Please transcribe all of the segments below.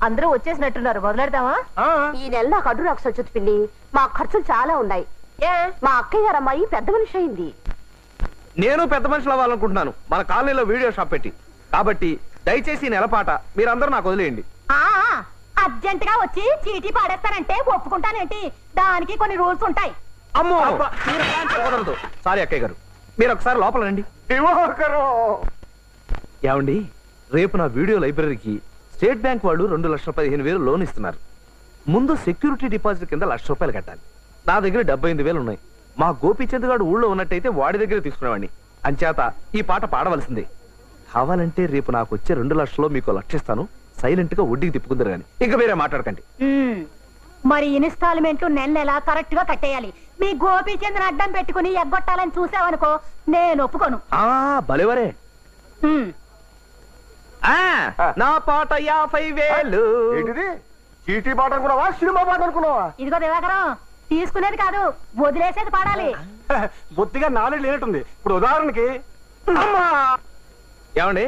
అందరూ వచ్చేసినట్టున్నారు, మొదలెడతామా? ఈ నెల నాకు అడ్డు రాక్స్ వచ్చి పిల్లి, మా ఖర్చులు చాలా ఉన్నాయి. మా అక్కయ్య గారు అమ్మాయి పెద్ద మనిషి అయింది. నేను పెద్ద మనుషులు అవ్వాలనుకుంటున్నాను మన కాలనీలో వీడియో షాప్ పెట్టి. కాబట్టి దయచేసి నెలపాట మీరందరూ నాకు వదిలేయండి. అర్జెంట్ గా వచ్చి చీటీ పాడేస్తానంటే ఒప్పుకుంటానేంటి? దానికి కొన్ని రూల్స్ ఉంటాయి. అమ్మో కుదరదు. సారీ అక్కయ్య గారు, మీరు ఒకసారి లోపల రండి. ఏమండి, రేపు నా వీడియో లైబ్రరీకి స్టేట్ బ్యాంక్ వాళ్ళు 2,15,000 లోన్ ఇస్తున్నారు. ముందు సెక్యూరిటీ డిపాజిట్ కింద ₹1,00,000 కట్టాలి. నా దగ్గర 78,000 ఉన్నాయి. మా గోపీచంద్ గారు ఊళ్ళో ఉన్నట్టయితే వాడి దగ్గర తీసుకునేవాడిని. అంచేత ఈ పాట పాడవలసిందే. కావాలంటే రేపు నాకు వచ్చే 2 లక్షల్లో మీకు 1,00,000 ఇస్తాను. సైలెంట్ గా వడ్డీకి తిప్పుకుందరు కానీ ఇంకా వేరే మాట్లాడకండి. మరి ఇన్స్టాల్మెంట్ నెల కరెక్ట్ గా కట్టేయాలి. మీ గోపీచంద్ర అడ్డం పెట్టుకుని ఎగ్గొట్టాలని చూసావనుకో, నేను ఒప్పుకోను. భలేవరే. నా పాట 50,000. చీటీ పాట అనుకున్నావా, సినిమా పాట అనుకున్నావా? ఇదిగో దివాకరం, తీసుకునేది కాదు వదిలేసేది పాడాలి. బొత్తిగా నాలెడ్జ్ లేనట్టుంది. ఇప్పుడు ఉదాహరణకి ఏమండి,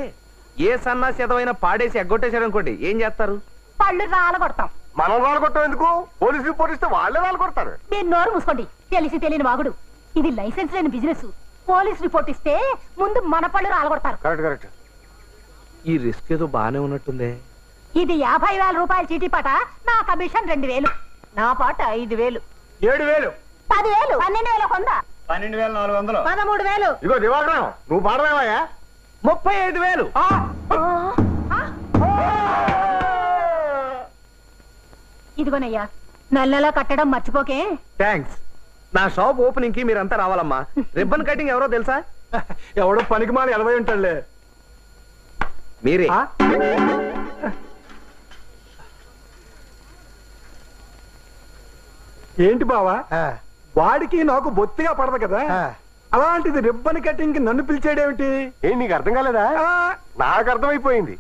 ఏ సన్నాసేదమైనా పాడేసి ఎగ్గొట్టేసాడు అనుకోండి, ఏం చేస్తారు? పళ్ళు రాలగొడతాం. మనం రాలగొట్టాం ఎందుకు? పోలీసు రిపోర్ట్ ఇస్తే వాళ్ళే రాలగొడతారు. మీరు నోరు మూసుకోండి. తెలిసి తెలియని వాగుడు. ఇది లైసెన్స్ లేని బిజినెస్. పోలీస్ రిపోర్ట్ ఇస్తే ముందు మన పళ్ళు రాలగొడతారు. Correct correct. ఈ రిస్క్ ఏదో బానే ఉన్నట్టుందే. ఇది 50,000 రూపాయల చీటీ పాట. నా కమిషన్ 2,000. నా పాట 5,000. 7,000. 10,000. 12,000 కొంద. 12,400. 13,000. ఇగో దివాకరం, నువ్వు పాడమేవయ్యా? 35,000. ఇదిగోనయ్యా, నెల కట్టడం మర్చిపోకే. థ్యాంక్స్. నా షాప్ ఓపెనింగ్ కి మీరంతా రావాలమ్మా. రిబ్బన్ కటింగ్ ఎవరో తెలుసా? ఎవడో పనికి మాలి 80 ఉంటాడులే. మీరే. ఏంటి బావా, వాడికి నాకు బొత్తిగా పడదు కదా, అలాంటిది రిబ్బన్ కటింగ్ నన్ను పిలిచేడేమిటి? ఏం నీకు అర్థం కాలేదా? నాకు అర్థమైపోయింది.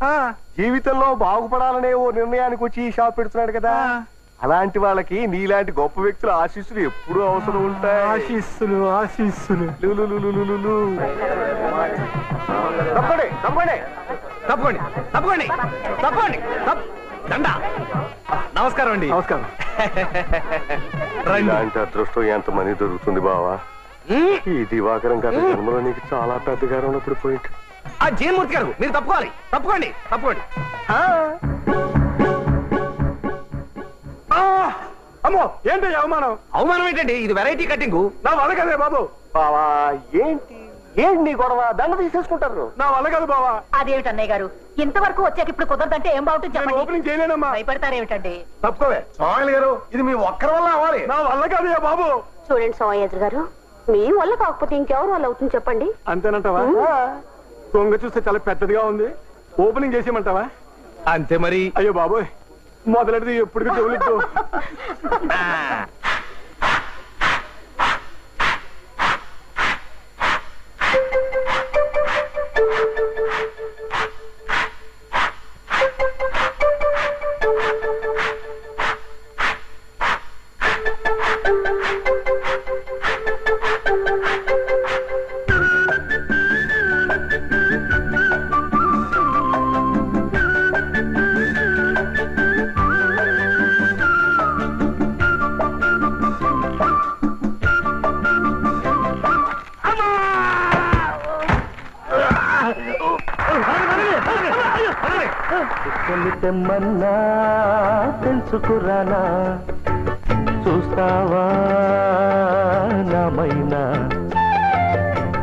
జీవితంలో బాగుపడాలనే ఓ నిర్ణయానికి వచ్చి ఈ షాప్ పెడుతున్నాడు కదా, అలాంటి వాళ్ళకి నీలాంటి గొప్ప వ్యక్తుల ఆశీస్సులు ఎప్పుడూ అవసరం ఉంటాయి. ఆశీస్సులు ఆశీస్సులు. తప్పండి తప్పండి తప్పకోండి తప్పకోండి తప్పకోండి. దండ. నమస్కారం అండి. నమస్కారం. ఇలాంటి అదృష్టం ఎంతమంది దొరుకుతుంది బావా. ఈ దివాకరం గారి జన్మలో నీకు చాలా పెద్దగా ఉన్నప్పుడు పోయింది. ఆ జయమూర్తి గారు, మీరు తప్పుకోవాలి. తప్పుకోండి తప్పుకోండి. అమ్మో, ఏంటి అవమానం? అవమానం ఏంటండి? ఇది వెరైటీ కటింగ్. నా వల్ల కదే బాబు. బావా ఏంటి ఏంటి నీ గొడవ? దండ తీసేసుకుంటారు. నా వల్ల కాదు బావా. అదేమిటి అన్నయ్య గారు, ఇంతవరకు వచ్చాక ఇప్పుడు కుదరదంటే ఏం బాగుంటుంది చెప్పండి. ఓపెనింగ్ చేయలేనమ్మా. భయపడతారేమిటండి? తప్పుకోవే సోమయ్య గారు, ఇది మీ ఒక్కరి వల్ల అవ్వాలి. నా వల్ల కాదయ్యా బాబు. చూడండి సోమయ్య గారు, మీ వల్ల కాకపోతే ఇంకెవరు వల్ల అవుతుంది చెప్పండి. అంతేనంటావా? దొంగ చూస్తే చాలా పెద్దదిగా ఉంది. ఓపెనింగ్ చేసేయమంటావా? అంతే మరి. అయ్యో బాబోయ్, మొదలెడితే ఎప్పుడు చెవులిద్దు. తెమ్మన్నా తెలుసుకురానా, చూస్తావా నామైనా,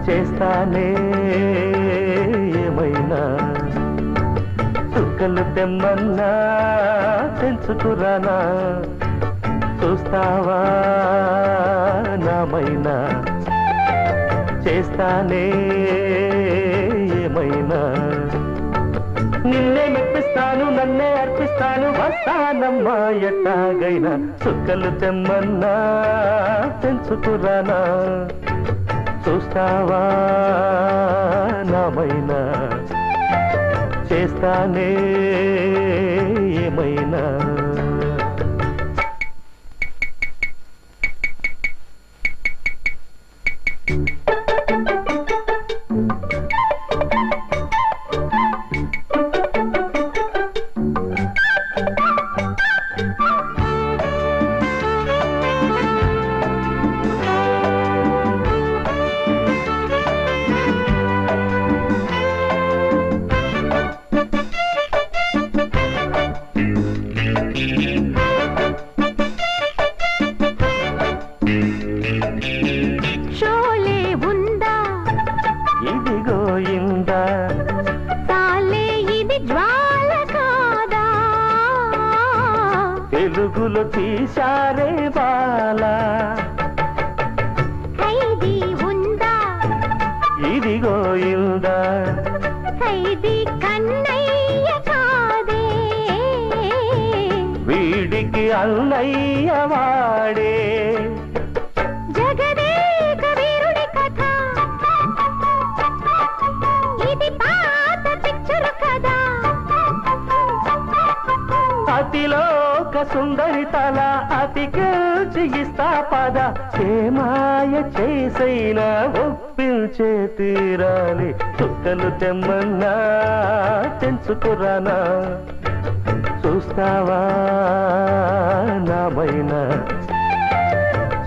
చేస్తానే ఏమైనా. చుక్కలు తెమ్మన్నా తెలుసుకురానా, చూస్తావా నామైనా, చేస్తానే ఏమైనా. నిన్నే మెప్పిస్తాను, నన్నే అర్పిస్తాను, వస్తానమ్మా ఎట్టాగైనా. చుక్కలు తెమ్మన్నా తెంచుకురానా, చూస్తావా నామైనా, చేస్తానే ఏమైనా. ముసుగులో తీశారే బాలా ఖైదీ ఉందా ఇదిగో ఇందా ఖైదీ కన్నయ్య కాదే వీడికి అన్నయ్య వాడే జగదేక వీరుడి కథ ఇది పాత పిక్చర్ కదా అతిలోక సుందరి తల అతికిల్చి ఇస్తా పద ఏమాయ చేసైనా ఒప్పించే తీరాలి చుక్కలు తెమ్మన్నా తెంచుకురానా చూస్తావా నామైనా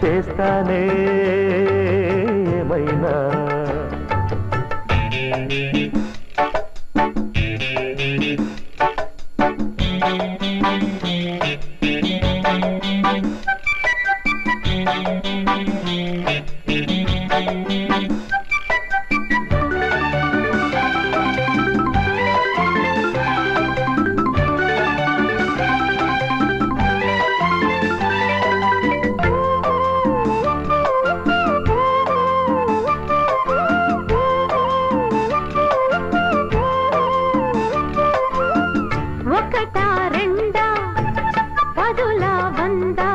చేస్తానే ఏమైనా ఒకటా రెండా పదుల వందా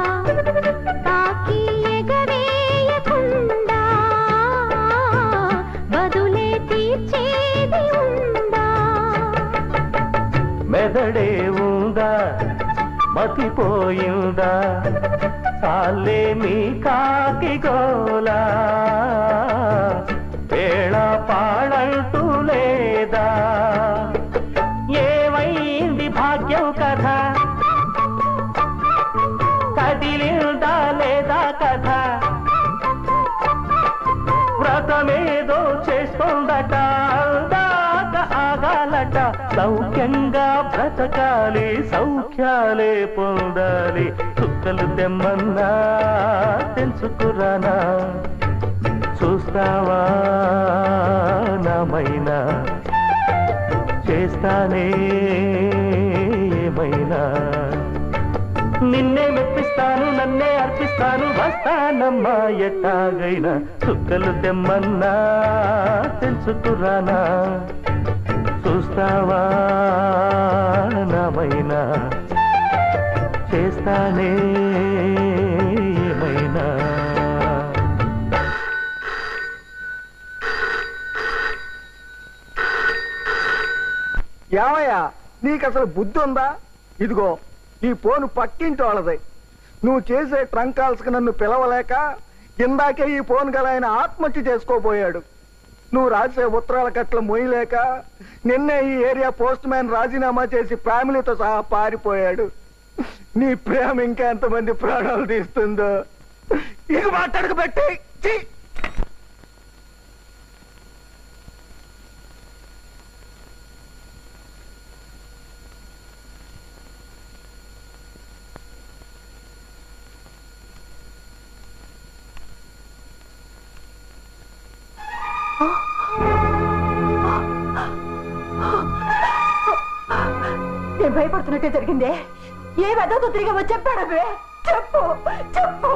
తాకి ఎగవేయకుండా బదులే తీర్చేది ఉందా మెదడే ఉందా మతిపోయిందా సాలే మీ కాకి గోలా వేళ పాడంటూ లేదా ఏమైంది భాగ్యం కథ కదిలిందా లేదా కథ వ్రతమేదో చేస్తోందట అందాక ఆగాలట సౌఖ్యంగా బ్రతకాలి సౌఖ్యాలే పొందాలి చుక్కలు తెమ్మన్నా తెంచుకురానా చూస్తావా నామైనా చేస్తానే ఏమైనా నిన్నే మెప్పిస్తాను నన్నే అర్పిస్తాను వస్తానమ్మా ఎట్టాగైనా చుక్కలు తెమ్మన్నా తెంచుకురానా చూస్తావా నామైనా చేస్తానే ఏమైనా ఏమయ్యా నీకు అసలు బుద్ధి ఉందా? ఇదిగో ఈ ఫోను పక్కింటి వాళ్ళది. నువ్వు చేసే ట్రంక్ కాల్స్ కి నన్ను పిలవలేక ఇందాకే ఈ ఫోన్ గల ఆయన ఆత్మహత్య చేసుకోబోయాడు. నువ్వు రాసే ఉత్తరాల కట్ల మొయ్యలేక నిన్నే ఈ ఏరియా పోస్ట్ మ్యాన్ రాజీనామా చేసి ఫ్యామిలీతో సహా పారిపోయాడు. నీ ప్రేమ ఇంకా ఎంతమంది ప్రాణాలు తీస్తుందో ఇక మాట్లాడక పెట్టి నేను భయపడుతున్నట్టే జరిగిందే. ఏ వెదతో తిరిగి చెప్పాడవే? చెప్పు చెప్పు.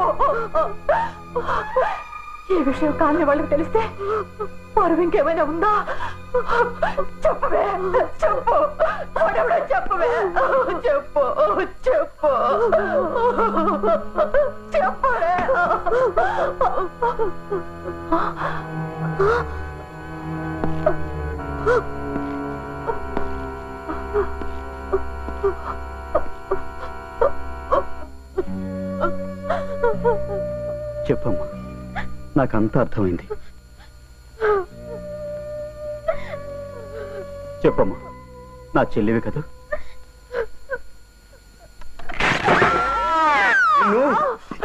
ఈ విషయం కాని వాళ్ళకి తెలిస్తే పరువు ఇంకేమైనా ఉందా? చెప్పవే చెప్పు. వాడెవడో చెప్పవే. చెప్పు చెప్పు చెప్పవే. చెప్పమ్మా, నాకంతా అర్థమైంది. చెప్పమ్మా, నా చెల్లివి కదా?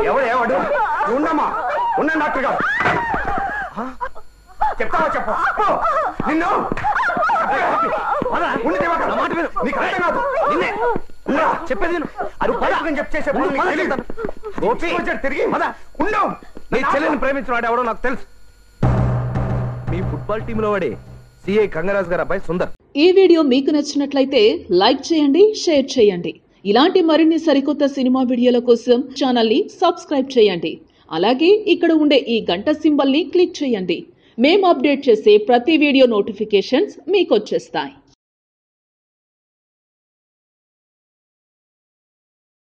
ఎవడు ఉండమ్మా, ఉన్న డాక్టర్ గారు చెప్తావా? చెప్పు నిన్ను చెప్పేది తిరిగి ఉండవు. నీ చెల్లెని ప్రేమించిన వాడు ఎవడో నాకు తెలుసు. మీ ఫుట్బాల్ టీంలో వాడే సిఐ కంగరాజ్ గారు అబ్బాయి సుందర్. ఈ వీడియో మీకు నచ్చినట్లయితే లైక్ చేయండి, షేర్ చేయండి. ఇలాంటి మరిన్ని సరికొత్త సినిమా వీడియోల కోసం ఛానల్ని సబ్స్క్రైబ్ చేయండి. అలాగే ఇక్కడ ఉండే ఈ గంట సింబల్ని క్లిక్ చేయండి. మేము అప్డేట్ చేసే ప్రతి వీడియో నోటిఫికేషన్స్ మీకు వచ్చేస్తాయి.